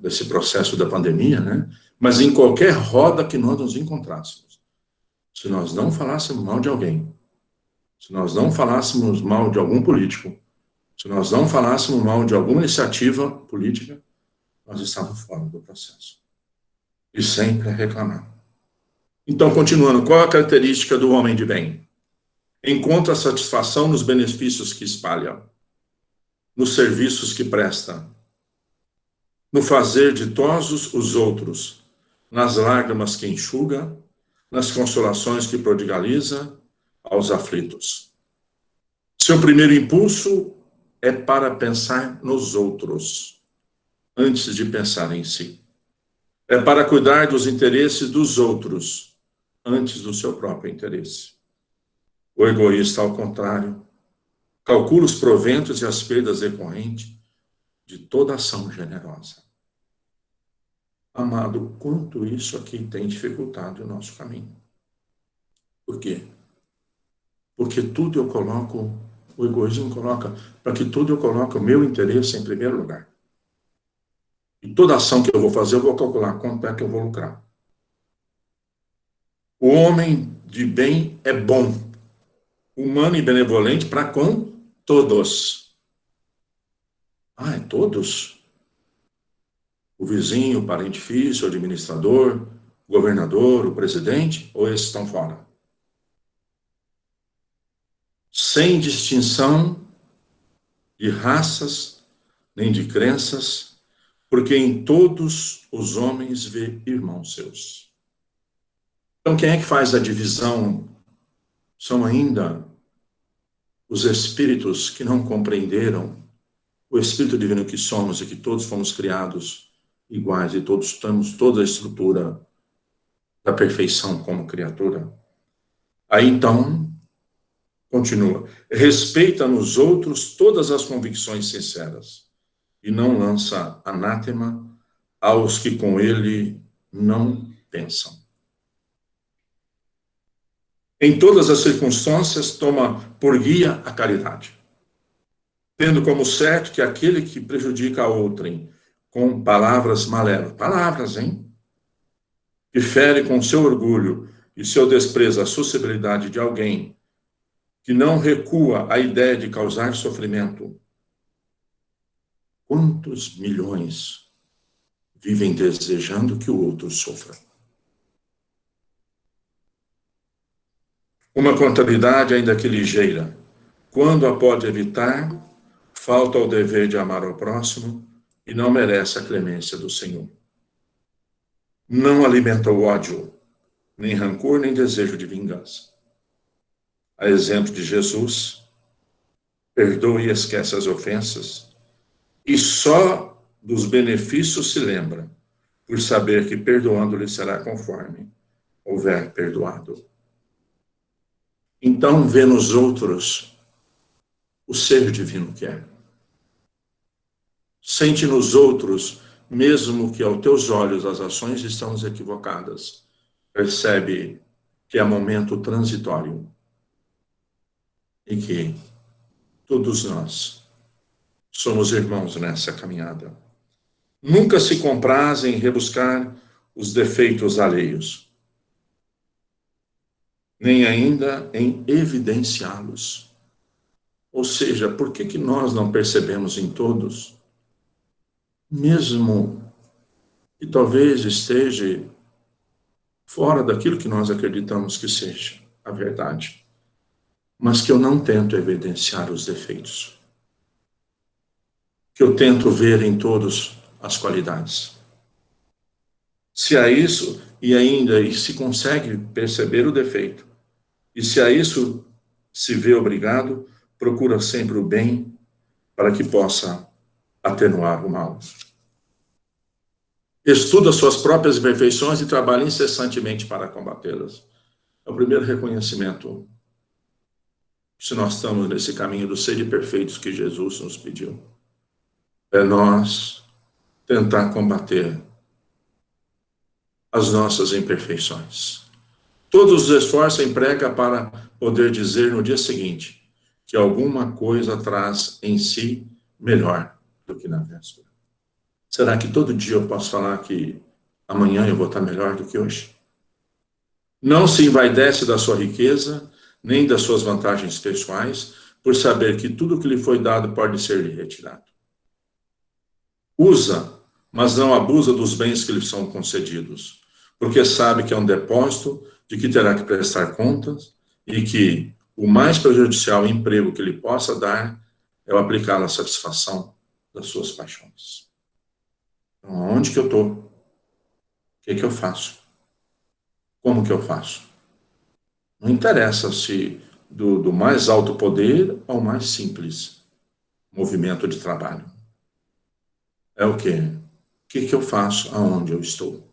A: desse processo da pandemia, né? Mas em qualquer roda que nós nos encontrássemos, se nós não falássemos mal de alguém, se nós não falássemos mal de algum político, se nós não falássemos mal de alguma iniciativa política, nós estamos fora do processo. E sempre a reclamar. Então, continuando, qual a característica do homem de bem? Encontra satisfação nos benefícios que espalha, nos serviços que presta, no fazer ditosos os outros, nas lágrimas que enxuga, nas consolações que prodigaliza aos aflitos. Seu primeiro impulso é para pensar nos outros, antes de pensar em si. É para cuidar dos interesses dos outros, antes do seu próprio interesse. O egoísta, ao contrário, calcula os proventos e as perdas decorrentes de toda ação generosa. Amado, quanto isso aqui tem dificultado o nosso caminho. Por quê? Porque tudo eu coloco, o egoísmo coloca, para que tudo eu coloque o meu interesse em primeiro lugar. E toda ação que eu vou fazer, eu vou calcular quanto é que eu vou lucrar. O homem de bem é bom, humano e benevolente para com todos. Ah, é todos? O vizinho, o parente difícil, o administrador, o governador, o presidente, ou esses estão fora? Sem distinção de raças, nem de crenças, porque em todos os homens vê irmãos seus. Então, quem é que faz a divisão? São ainda os espíritos que não compreenderam o espírito divino que somos e que todos fomos criados iguais e todos temos toda a estrutura da perfeição como criatura. Aí então, continua, respeita nos outros todas as convicções sinceras e não lança anátema aos que com ele não pensam. Em todas as circunstâncias, toma por guia a caridade, tendo como certo que aquele que prejudica a outrem com palavras malévolas, palavras, hein? Que fere com seu orgulho e seu desprezo a sociabilidade de alguém, que não recua à ideia de causar sofrimento. Quantos milhões vivem desejando que o outro sofra? Uma contabilidade ainda que ligeira, quando a pode evitar, falta ao dever de amar ao próximo e não merece a clemência do Senhor. Não alimenta o ódio, nem rancor, nem desejo de vingança. A exemplo de Jesus, perdoa e esquece as ofensas, e só dos benefícios se lembra, por saber que perdoando-lhe será conforme houver perdoado. então vê nos outros o ser divino que é. Sente nos outros, mesmo que aos teus olhos as ações estão equivocadas. Percebe que é momento transitório e que todos nós somos irmãos nessa caminhada. Nunca se compraz em rebuscar os defeitos alheios, nem ainda em evidenciá-los. Ou seja, por que nós não percebemos em todos, mesmo que talvez esteja fora daquilo que nós acreditamos que seja a verdade, mas que eu não tento evidenciar os defeitos, que eu tento ver em todos as qualidades. Se há isso, e se consegue perceber o defeito, e se a isso se vê obrigado, procura sempre o bem para que possa atenuar o mal. Estuda suas próprias imperfeições e trabalha incessantemente para combatê-las. É o primeiro reconhecimento, se nós estamos nesse caminho do ser perfeitos que Jesus nos pediu. É nós tentar combater as nossas imperfeições. Todos os esforços emprega para poder dizer no dia seguinte que alguma coisa traz em si melhor do que na véspera. Será que todo dia eu posso falar que amanhã eu vou estar melhor do que hoje? Não se envaidece da sua riqueza, nem das suas vantagens pessoais, por saber que tudo que lhe foi dado pode ser lhe retirado. Usa, mas não abusa dos bens que lhe são concedidos, porque sabe que é um depósito de que terá que prestar contas e que o mais prejudicial emprego que lhe possa dar é o aplicar na satisfação das suas paixões. Então, onde que eu estou? O que eu faço? Como que eu faço? Não interessa se do mais alto poder ao mais simples movimento de trabalho. É o quê? O que eu faço aonde eu estou?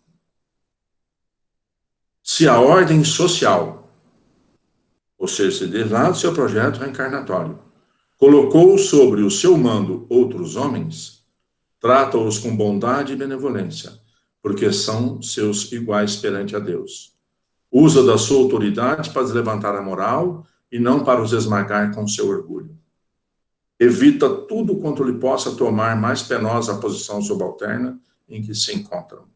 A: Se a ordem social, ou seja, se desde lá do seu projeto reencarnatório, colocou sobre o seu mando outros homens, trata-os com bondade e benevolência, porque são seus iguais perante a Deus. Usa da sua autoridade para levantar a moral e não para os esmagar com seu orgulho. Evita tudo quanto lhe possa tomar mais penosa a posição subalterna em que se encontram.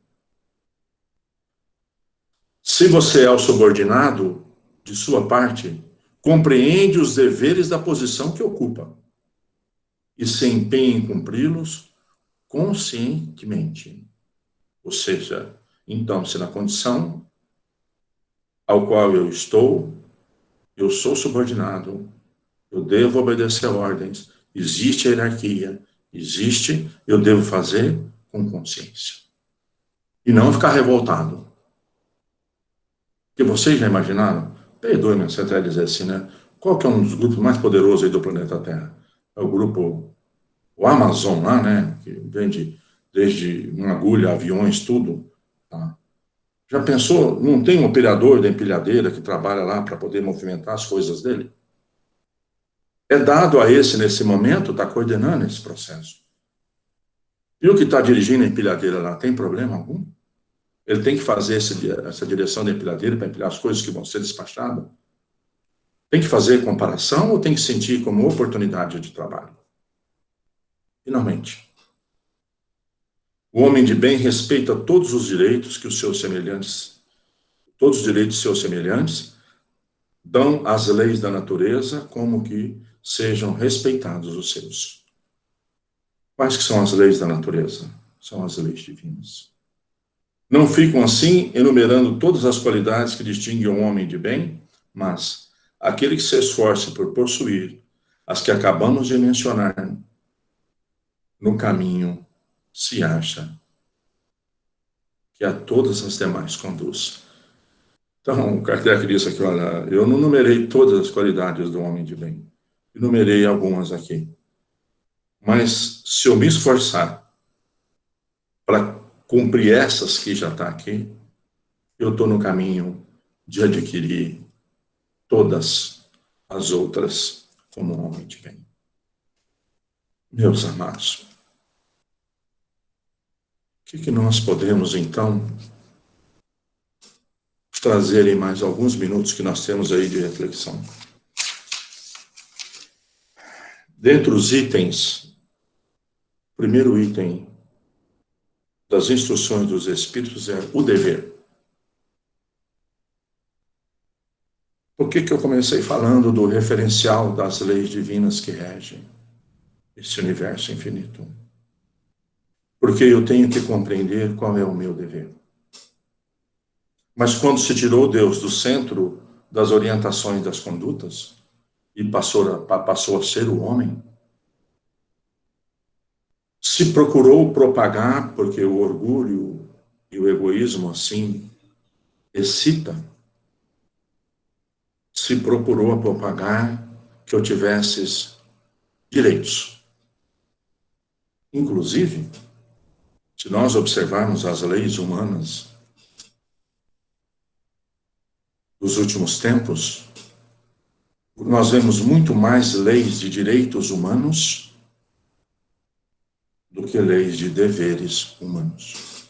A: Se você é o subordinado, de sua parte, compreende os deveres da posição que ocupa e se empenha em cumpri-los conscientemente. Ou seja, então, se na condição ao qual eu estou, eu sou subordinado, eu devo obedecer ordens, existe hierarquia, eu devo fazer com consciência. E não ficar revoltado. Porque vocês já imaginaram? Perdoe-me se até dizer assim, né? Qual que é um dos grupos mais poderosos aí do planeta Terra? É o grupo, o Amazon lá, né? Que vende desde uma agulha, aviões, tudo. Tá? Já pensou? Não tem um operador da empilhadeira que trabalha lá para poder movimentar as coisas dele? É dado a esse, nesse momento, está coordenando esse processo. E o que está dirigindo a empilhadeira lá, tem problema algum? Ele tem que fazer essa direção da empilhadeira para empilhar as coisas que vão ser despachadas? Tem que fazer comparação ou tem que sentir como oportunidade de trabalho? Finalmente, o homem de bem respeita todos os direitos que os seus semelhantes, todos os direitos de seus semelhantes, dão às leis da natureza como que sejam respeitados os seus. Quais que são as leis da natureza? São as leis divinas. Não ficam assim enumerando todas as qualidades que distinguem o homem de bem, mas aquele que se esforça por possuir as que acabamos de mencionar no caminho se acha que a todas as demais conduz. Então, Kardec disse aqui, olha, eu não numerei todas as qualidades do homem de bem, enumerei algumas aqui. Mas se eu me esforçar para cumprir essas que já está aqui, eu estou no caminho de adquirir todas as outras como um homem de bem. Meus amados, o que nós podemos, então, trazer em mais alguns minutos que nós temos aí de reflexão? Dentre os itens, o primeiro item das instruções dos Espíritos é o dever. Por que eu comecei falando do referencial das leis divinas que regem esse universo infinito? Porque eu tenho que compreender qual é o meu dever. Mas quando se tirou Deus do centro das orientações das condutas e passou a ser o homem, se procurou propagar, porque o orgulho e o egoísmo assim excita, se procurou propagar que eu tivesse direitos. Inclusive, se nós observarmos as leis humanas dos últimos tempos, nós vemos muito mais leis de direitos humanos do que leis de deveres humanos.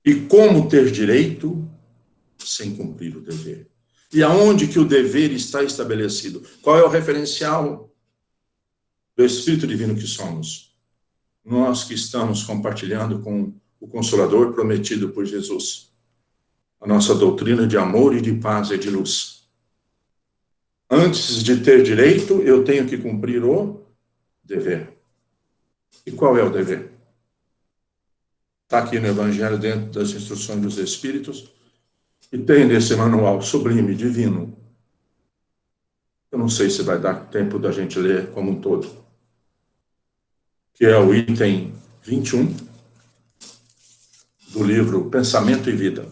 A: E como ter direito sem cumprir o dever? E aonde que o dever está estabelecido? Qual é o referencial do Espírito Divino que somos? Nós que estamos compartilhando com o Consolador prometido por Jesus a nossa doutrina de amor e de paz e de luz. Antes de ter direito, eu tenho que cumprir o dever. E qual é o dever? Está aqui no Evangelho, dentro das instruções dos Espíritos, e tem nesse manual sublime, divino. Eu não sei se vai dar tempo da gente ler como um todo, que é o item 21 do livro Pensamento e Vida.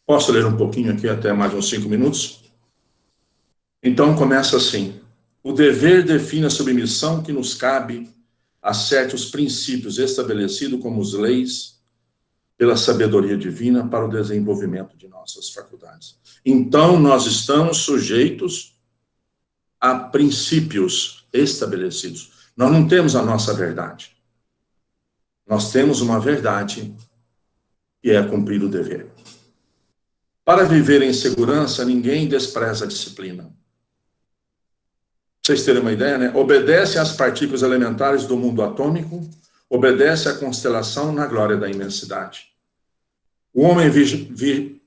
A: Posso ler um pouquinho aqui, até mais uns 5 minutos? Então começa assim: o dever define a submissão que nos cabe a certos princípios estabelecidos como as leis pela sabedoria divina para o desenvolvimento de nossas faculdades. Então nós estamos sujeitos a princípios estabelecidos. Nós não temos a nossa verdade. Nós temos uma verdade que é cumprir o dever. Para viver em segurança, ninguém despreza a disciplina. Pra vocês terem uma ideia, né? Obedece às partículas elementares do mundo atômico, obedece à constelação na glória da imensidade. O homem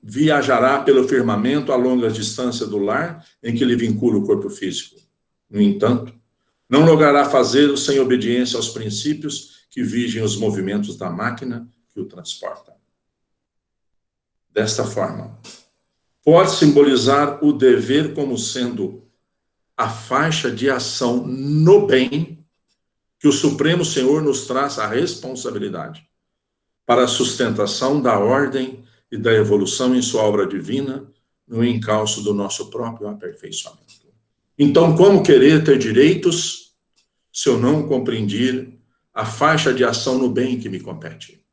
A: viajará pelo firmamento a longas distâncias do lar em que lhe vincula o corpo físico. No entanto, não logrará fazê-lo sem obediência aos princípios que vigem os movimentos da máquina que o transporta. Desta forma, pode simbolizar o dever como sendo a faixa de ação no bem que o Supremo Senhor nos traz a responsabilidade para a sustentação da ordem e da evolução em sua obra divina no encalço do nosso próprio aperfeiçoamento. Então, como querer ter direitos se eu não compreender a faixa de ação no bem que me compete?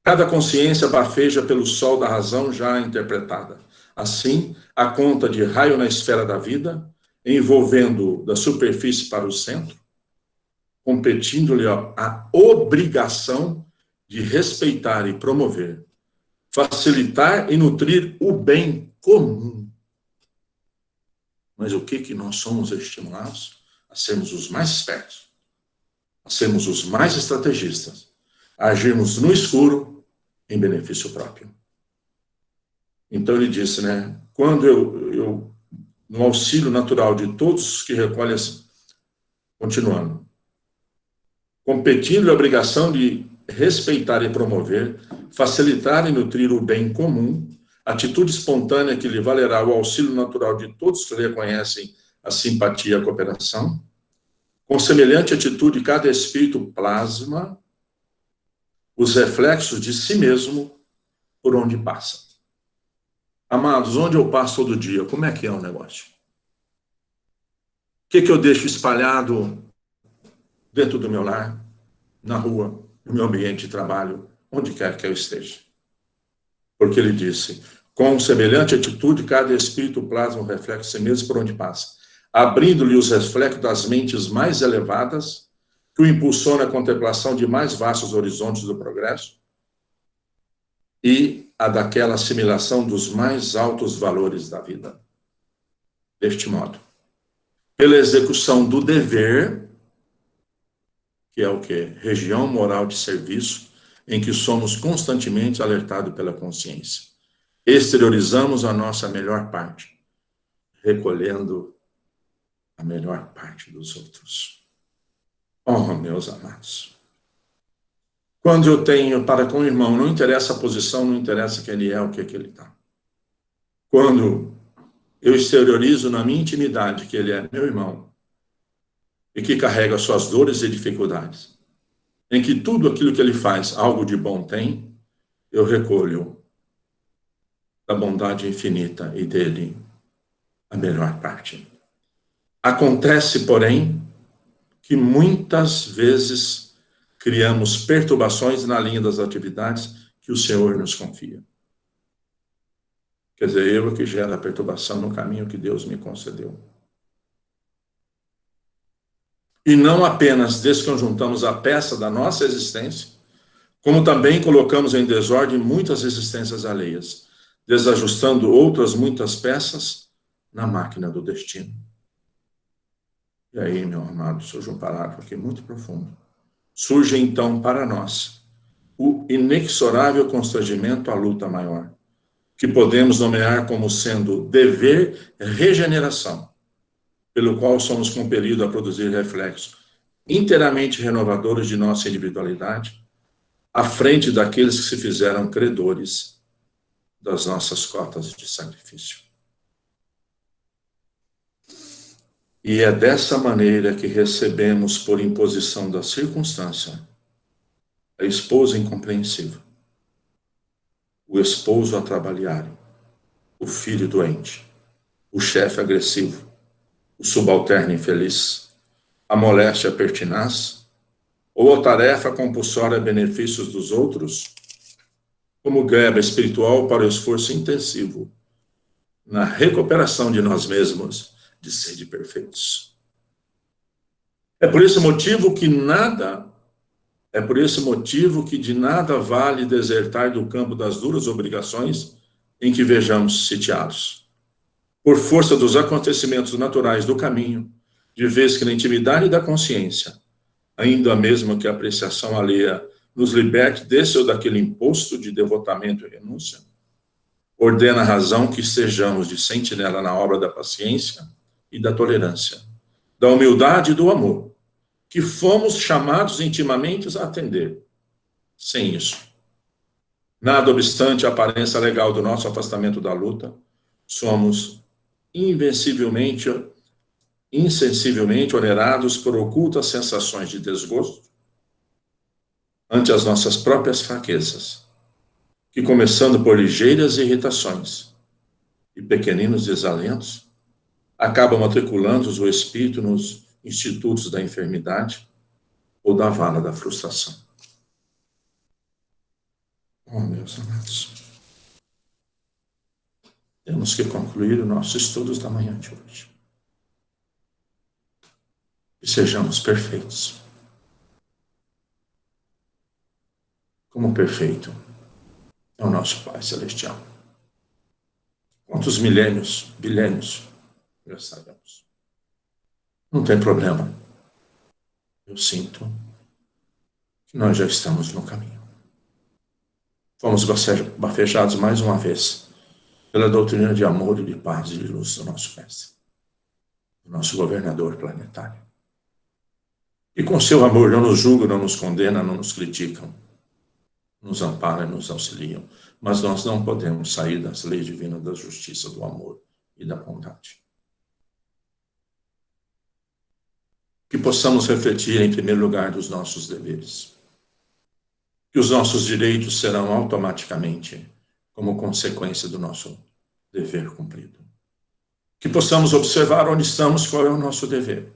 A: Cada consciência bafeja pelo sol da razão já interpretada. Assim, a conta de raio na esfera da vida, envolvendo da superfície para o centro, competindo-lhe a obrigação de respeitar e promover, facilitar e nutrir o bem comum. Mas o que nós somos estimulados? A sermos os mais espertos, a sermos os mais estrategistas, a agirmos no escuro em benefício próprio. Então ele disse, né? Quando eu no auxílio natural de todos os que recolhem, continuando, competindo a obrigação de respeitar e promover, facilitar e nutrir o bem comum, atitude espontânea que lhe valerá o auxílio natural de todos que reconhecem a simpatia e a cooperação. Com semelhante atitude, cada espírito plasma os reflexos de si mesmo por onde passa. Amados, onde eu passo todo dia, como é que é o negócio? O que eu deixo espalhado dentro do meu lar, na rua, no meu ambiente de trabalho, onde quer que eu esteja? Porque ele disse, Com semelhante atitude, cada espírito plasma o reflexo de si mesmo por onde passa, abrindo-lhe os reflexos das mentes mais elevadas, que o impulsiona à contemplação de mais vastos horizontes do progresso e a daquela assimilação dos mais altos valores da vida. Deste modo, pela execução do dever, que é o quê? Região moral de serviço, em que somos constantemente alertados pela consciência. Exteriorizamos a nossa melhor parte, recolhendo a melhor parte dos outros. Oh, meus amados, quando eu tenho para com o irmão, não interessa a posição, não interessa quem ele é, o que ele está. Quando eu exteriorizo na minha intimidade que ele é meu irmão e que carrega suas dores e dificuldades, em que tudo aquilo que ele faz, algo de bom tem, eu recolho da bondade infinita e dele a melhor parte. Acontece, porém, que muitas vezes criamos perturbações na linha das atividades que o Senhor nos confia. Quer dizer, eu que gero a perturbação no caminho que Deus me concedeu. E não apenas desconjuntamos a peça da nossa existência, como também colocamos em desordem muitas existências alheias, desajustando outras muitas peças na máquina do destino. E aí, meu amado, surge um parágrafo aqui muito profundo. Surge então para nós o inexorável constrangimento à luta maior, que podemos nomear como sendo dever regeneração, pelo qual somos compelidos a produzir reflexos inteiramente renovadores de nossa individualidade, à frente daqueles que se fizeram credores das nossas cotas de sacrifício. E é dessa maneira que recebemos, por imposição da circunstância, a esposa incompreensiva, o esposo atrabalhário, o filho doente, o chefe agressivo, o subalterno infeliz, a moléstia pertinaz, ou a tarefa compulsória a benefícios dos outros, como greva espiritual para o esforço intensivo na recuperação de nós mesmos de sede perfeitos. É por esse motivo que de nada vale desertar do campo das duras obrigações em que vejamos sitiados. Por força dos acontecimentos naturais do caminho, de vez que na intimidade da consciência, ainda mesmo que a apreciação alheia nos liberte desse ou daquele imposto de devotamento e renúncia, ordena a razão que sejamos de sentinela na obra da paciência e da tolerância, da humildade e do amor, que fomos chamados intimamente a atender. Sem isso, nada obstante a aparência legal do nosso afastamento da luta, somos insensivelmente onerados por ocultas sensações de desgosto ante as nossas próprias fraquezas, que, começando por ligeiras irritações e pequeninos desalentos, acabam matriculando o espírito nos institutos da enfermidade ou da vala da frustração. Oh, meus amados, temos que concluir os nossos estudos da manhã de hoje. E sejamos perfeitos. Como perfeito é o nosso Pai Celestial. Quantos bilhões já sabemos. Não tem problema. Eu sinto que nós já estamos no caminho. Fomos bafejados mais uma vez pela doutrina de amor e de paz e de luz do nosso mestre, do nosso governador planetário. E com seu amor não nos julga, não nos condena, não nos criticam, nos ampara e nos auxiliam. Mas nós não podemos sair das leis divinas da justiça, do amor e da bondade. Que possamos refletir, em primeiro lugar, dos nossos deveres. Que os nossos direitos serão automaticamente como consequência do nosso dever cumprido. Que possamos observar onde estamos, qual é o nosso dever.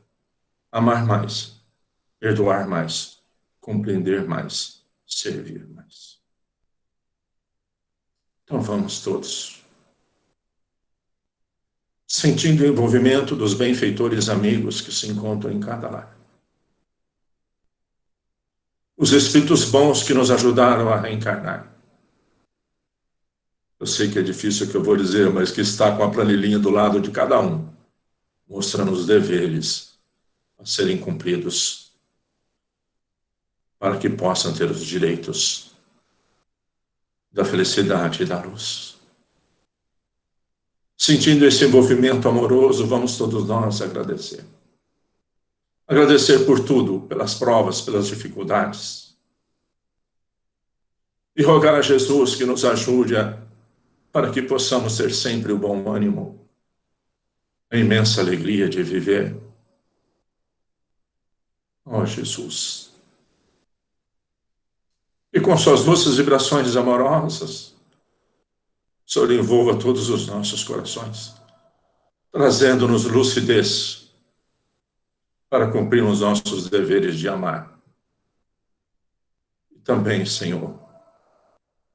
A: Amar mais, perdoar mais, compreender mais, servir mais. Então vamos todos sentindo o envolvimento dos benfeitores amigos que se encontram em cada lar. Os espíritos bons que nos ajudaram a reencarnar. Eu sei que é difícil o que eu vou dizer, mas que está com a planilhinha do lado de cada um, mostrando os deveres a serem cumpridos para que possam ter os direitos da felicidade e da luz. Sentindo esse envolvimento amoroso, vamos todos nós agradecer. Agradecer por tudo, pelas provas, pelas dificuldades. E rogar a Jesus que nos ajude para que possamos ter sempre o bom ânimo, a imensa alegria de viver. Ó Jesus. E com suas doces vibrações amorosas, o Senhor envolva todos os nossos corações, trazendo-nos lucidez para cumprir os nossos deveres de amar. E também, Senhor,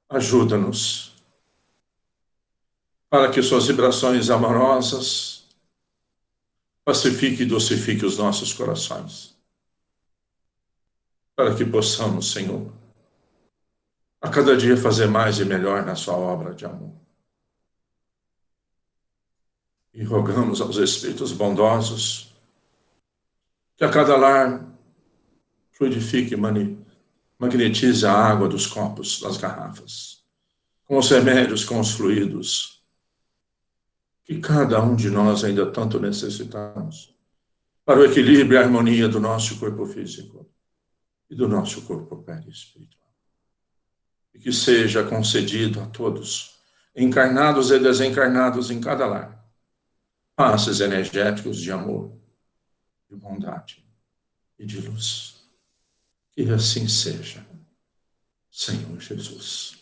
A: ajuda-nos para que suas vibrações amorosas pacifiquem e docifiquem os nossos corações, para que possamos, Senhor, a cada dia fazer mais e melhor na sua obra de amor. E rogamos aos Espíritos bondosos que a cada lar fluidifique e magnetize a água dos copos, das garrafas, com os remédios, com os fluidos, que cada um de nós ainda tanto necessitamos, para o equilíbrio e a harmonia do nosso corpo físico e do nosso corpo perispiritual. E que seja concedido a todos, encarnados e desencarnados em cada lar, passes energéticos de amor, de bondade e de luz. Que assim seja, Senhor Jesus.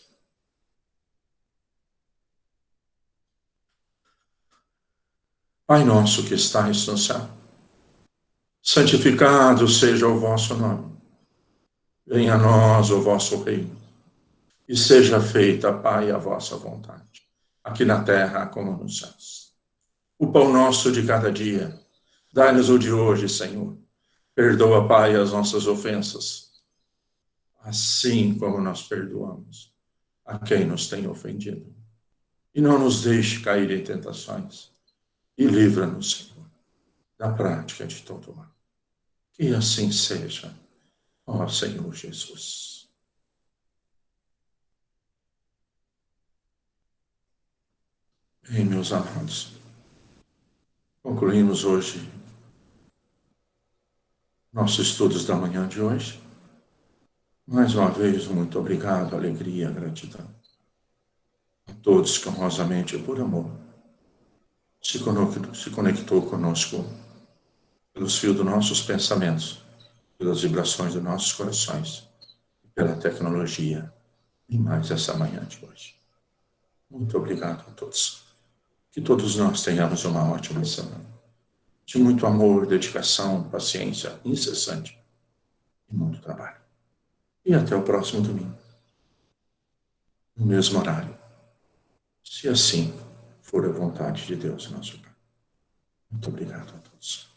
A: Pai nosso que estais no céu, santificado seja o vosso nome. Venha a nós o vosso reino. E seja feita, Pai, a vossa vontade, aqui na terra como nos céus. O pão nosso de cada dia, dai-nos o de hoje, Senhor. Perdoa, Pai, as nossas ofensas, assim como nós perdoamos a quem nos tem ofendido. E não nos deixe cair em tentações, e livra-nos, Senhor, da prática de todo mal. Que assim seja, ó Senhor Jesus. Bem, meus amados, concluímos hoje nossos estudos da manhã de hoje. Mais uma vez, muito obrigado, alegria, gratidão a todos que honrosamente, por amor, se conectou conosco pelos fios dos nossos pensamentos, pelas vibrações dos nossos corações, pela tecnologia, e mais essa manhã de hoje. Muito obrigado a todos. Que todos nós tenhamos uma ótima semana, de muito amor, dedicação, paciência incessante e muito trabalho. E até o próximo domingo, no mesmo horário, se assim for a vontade de Deus, nosso Pai. Muito obrigado a todos.